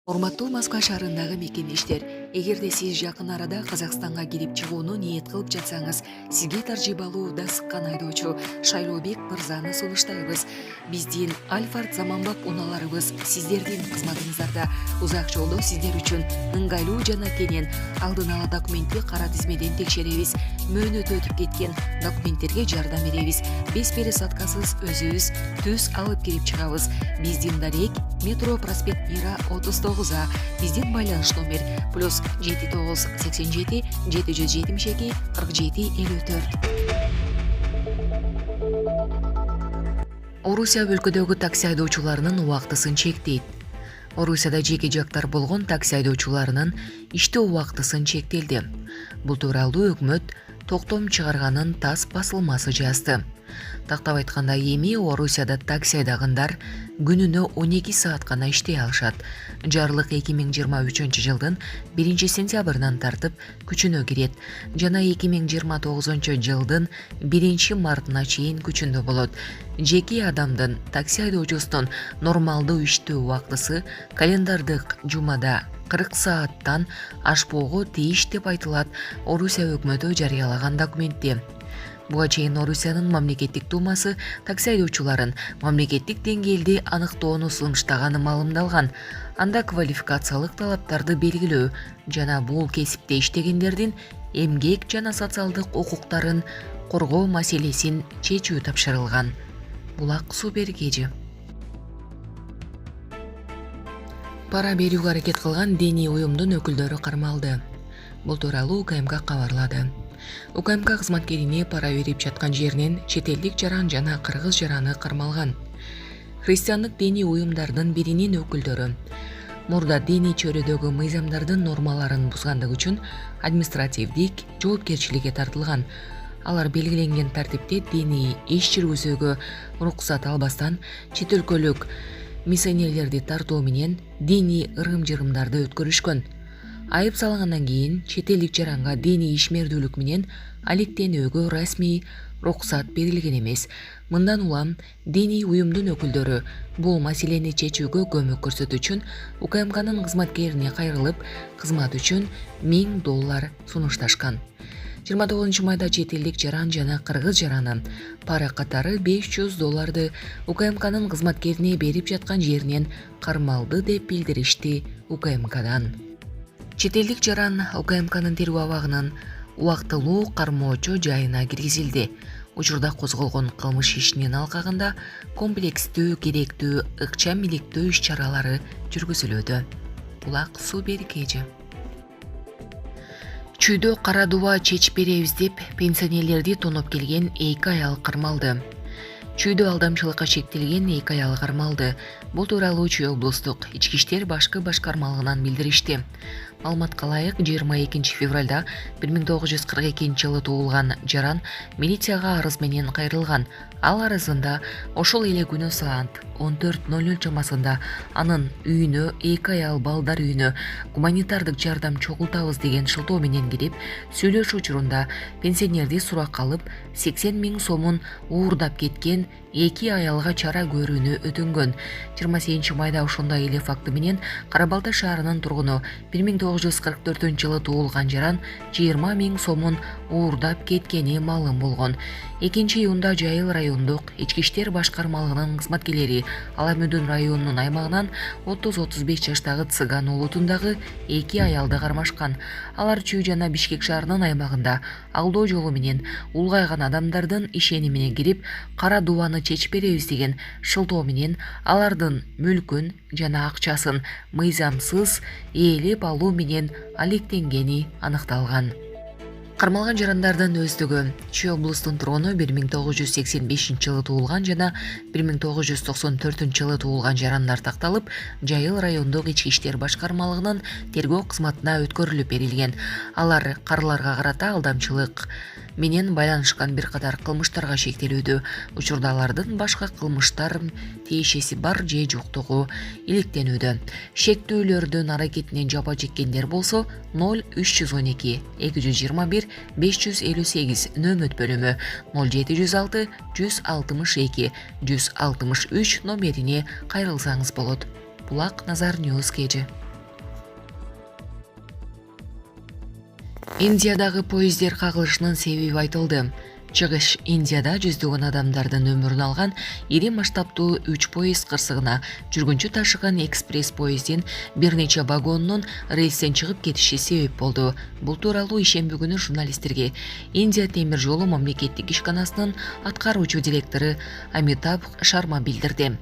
Урматтуу Москва шаарындагы мекендештер, эгерде сиз жакын арада Казакстанга кирип чыгууну ниет кылып жатсаңыз, сизге таржибалуу да сыккан айдоочу Шайлообек мырзаны сунуштайбыз. Биздин Альфард заманбап унааларыбыз сиздердин кызматыңыздарда. Узак жолдо сиздер үчүн ыңгайлуу жана кенен алдын ала документти кара тизмеден текшеребиз. Мөөнөтү өтүп кеткен документтерге жардам беребиз. Без пересадкасыз өзүбүз түз алып кирип чыгабыз. Биздин дарек метро проспект Мира 39А. Биздин байланыш номер +79 87 772 47 54. Орусия өлкөдөгү такси айдоочуларынын убактысын чектейт. Орусияда жеке жактар болгон такси айдоочуларынын иштөө убактысын чектелди. Бул тууралуу өкмөт токтом чыгарганын ТАСС басылмасы жазды. Тактап айтканда, эми Орусияда такси айдагандар күнүнө 12 саат гана иштей алышат. Жарлык 2023 жылдын 1 сентябрынан тартып күчүнө кирет жана 2029 жылдын 1 мартына чейин күчүндө болот. Жеке адамдын такси айдоочусунун нормалдуу иштөө убактысы календардык жумада 40 сааттан ашпоого тийиш деп айтылат Орусия өкмөтү жарыялаган документте. Буга чейин Орусиянын мамлекеттик думасы такси айдоочуларын мамлекеттик деңгээлде аныктоону сунуштаганы маалымдалган. Анда квалификациялык талаптарды белгилөө жана бул кесипте иштегендердин эмгек жана социалдык укуктарын коргоо маселесин чечүү тапшырылган. Булак Супергежи. Пара берүүгө аракет кылган диний уюмдун өкүлдөрү кармалды. Бул тууралуу УКМК кабарлады. УКМК кызматкерине пара берип жаткан жеринен чет элдик жаран жана кыргыз жараны кармалган. Христиандык диний уюмдардын биринин өкүлдөрү мурда диний чөйрөдөгү мыйзамдардын нормаларын бузгандыгы үчүн административдик жоопкерчиликке тартылган. Алар белгиленген тартипте диний иш жүргүзүүгө уруксат албастан чет өлкөлүк миссионерлерди тартуу менен диний ырым-жырымдарды өткөрүшкөн. Айып салынгандан кийин чет элдик жаранга диний ишмердүүлүк менен алектенүүгө расмий уруксат берилген эмес. Мындан улам диний уюмдун өкүлдөрү бул маселени чечүүгө көмөк көрсөтүү үчүн УКМКнын кызматкерине кайрылып, кызмат үчүн $1000 сунушташкан. 29 майда чет элдик жаран жана кыргыз жараны пара катары $500 УКМКнын кызматкерине берип жаткан жеринен кармалды деп билдиришти УКМКдан. Чет элдик жаран УКМКнын тергөө абагынын убактылуу кармоочу жайына киргизилди. Учурда козголгон кылмыш ишинин алкагында комплекстүү, керектүү, ыкчам иликтөө иш-чаралары жүргүзүлүүдө. Булак Супергежи. Чүйдө кара дуба чечип беребиз деп пенсионерлерди тоноп келген 2 аял кармалды. Чүйдө алдамчылыкка шектелген 2 аял кармалды. Бул тууралуу Чүй облустук ички иштер башкы башкармалыгынан билдиришти. Маалыматка ылайык, 22 февралда 1942 жылы туулган жаран милицияга арыз менен кайрылган. Ал арызында ошол эле күнү саат 14:00 чамасында анын үйүнө 2 аял балдар үйүнө гуманитардык жардам чогултабыз деген шылтоо менен кирип, сүйлөшүү учурунда пенсионерди суракка алып 80 000 сомун уурдап кеткен 2 аялга чара көрүүнү өтүнгөн. 28 майда ошондой эле факты менен Кара Балта шаарынын тургуну 1944 жылы туулган жаран 20 000 сомун уурдап кеткени маалым болгон. 2-июнда Жайыл райондук ички иштер башкармалыгынын кызматкерлери Аламүдүн районунун аймагынан 30-35 жаштагы цыган улутундагы 2 аялды кармашкан. Алар Чүй жана Бишкек шаарынын аймагында алдоо жолу менен улгайган адамдардын ишенимине кирип, кара дубаны чечип беребиз деген шылтоо менен алардын мүлкүн жана акчасын мыйзамсыз ээлеп алуу менен алектенгени аныкталган. Кармалган жарандардын өздүгү Чүй облустун тургуну 1985 жылы туулган жана 1994 жылы туулган жарандар такталып, Жайыл райондук ички иштер башкармалыгынын тергөө кызматына өткөрүлүп берилген. Алар карыларга карата алдамчылык менен байланышкан бир катар кылмыштарга шектелүүдө. Учурда алардын башка кылмыштар тиешеси бар же жоктугу иликтенүүдө. Шектүүлөрдүн аракетинен жапа чеккендер болсо 0312 221 558 нөмөт бөлүмү 0706 162 163 номерине кайрылсаңыз болот. Булак Назар Ньюс кежи. Индиядагы поезддер кагылышынын себеби айтылды. Чыгыш Индияда жүздөгөн адамдардын өмүрүн алган ири масштабтуу 3 поезд кырсыгына жүргүнчү ташыган экспресс поезддин бир нече вагонунун рельстен чыгып кетиши себеп болду. Бул тууралуу ишемби күнү журналисттерге Индия темир жолу мамлекеттик ишканасынын аткаруучу директору Амитабх Шарма билдирди.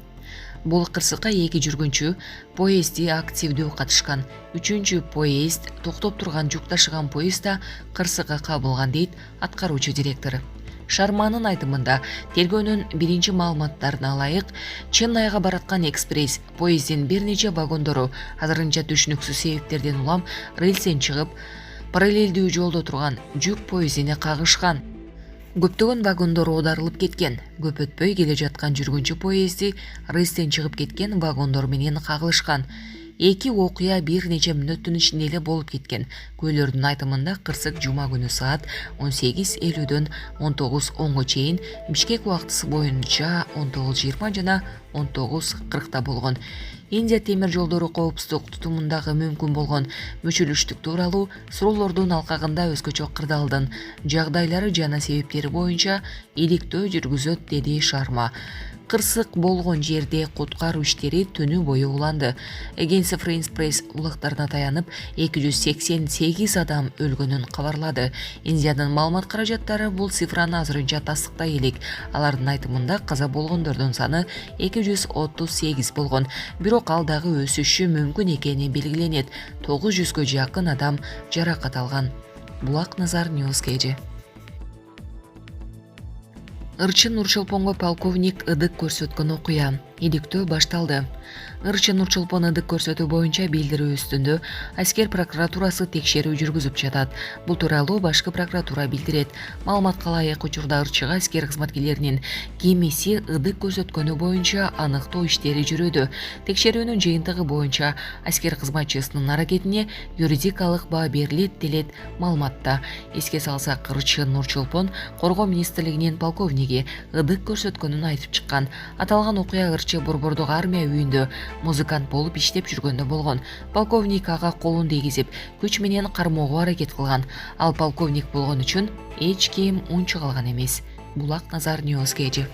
Бул кырсыкка 2 жүргүнчү поезди активдүү катышкан. 3 поезд токтоп турган жүк ташыган поезд да кырсыкка кабылган, дейт аткаруучу директор. Шарманын айтымында, тергөөнүн биринчи маалыматтарына ылайык, Ченнайга бараткан экспресс поезддин бир нече вагондору азырынча түшүнүксүз себептерден улам рельстен чыгып, параллелдүү жолдо турган жүк поездине кагышкан. Көптөгөн вагондор оодарылып кеткен. Көп өтпөй келе жаткан жүргүнчү поезди рельстен чыгып кеткен вагондор менен кагылышкан. Эки окуя бир нече мүнөттүн ичинде эле болуп кеткен. Куәлөрдүн айтымында кырсык жума күнү саат 18:50дөн 19:10 чейин Бишкек убактысы боюнча 19:20 жана 19:40 болгон. Индия темир жолдору коопсуздук тутумундагы мүмкүн болгон мүчүлүштүк тууралуу суроолордун алкагында өзгөчө кырдаалдын жагдайлары жана себептери боюнча иликтөө жүргүзөт, деди Шарма. Кырсык болгон жерде куткаруу иштери түнү бою уланды. Agence France Press улактарына таянып 288 адам өлгөнүн кабарлады. Индиянын маалымат каражаттары бул цифраны азырынча тастыктай элек. Алардын айтымында каза болгондордун саны 238 болгон. Бирок ал дагы өсүшү мүмкүн экени белгиленет. 900гө жакын адам жаракат алган. Булак Назар News KG. Ырчын Нурчолпонго полковник ыдык көрсөткөн окуя. Иликтөө башталды. Ырчын Нурчолпон ыдык көрсөтүү боюнча билдирүү үстүндө аскер прокуратурасы текшерүү жүргүзүп жатат. Бул тууралуу башкы прокуратура билдирет. Маалыматка ылайык, учурда ырчыга аскер кызматкерлеринин кемеси ыдык көрсөткөнү боюнча аныктоо иштери жүрүүдө. Текшерүүнүн жыйынтыгы боюнча аскер кызматчысынын аракетине юридикалык баа берилет, делет маалыматта. Эске салсак, Ырчын Нурчолпон Коргоо министрлигинин полковниги ыдык көрсөткөнүн айтып чыккан. Аталган окуя Ырчы Борбордук армия үйүндө музыкант болуп иштеп жүргөндө болгон. Полковник ага колун дегизип, күч менен кармоого аракет кылган. Ал полковник болгон үчүн эч ким унчук алган эмес. Булак Назар News KG.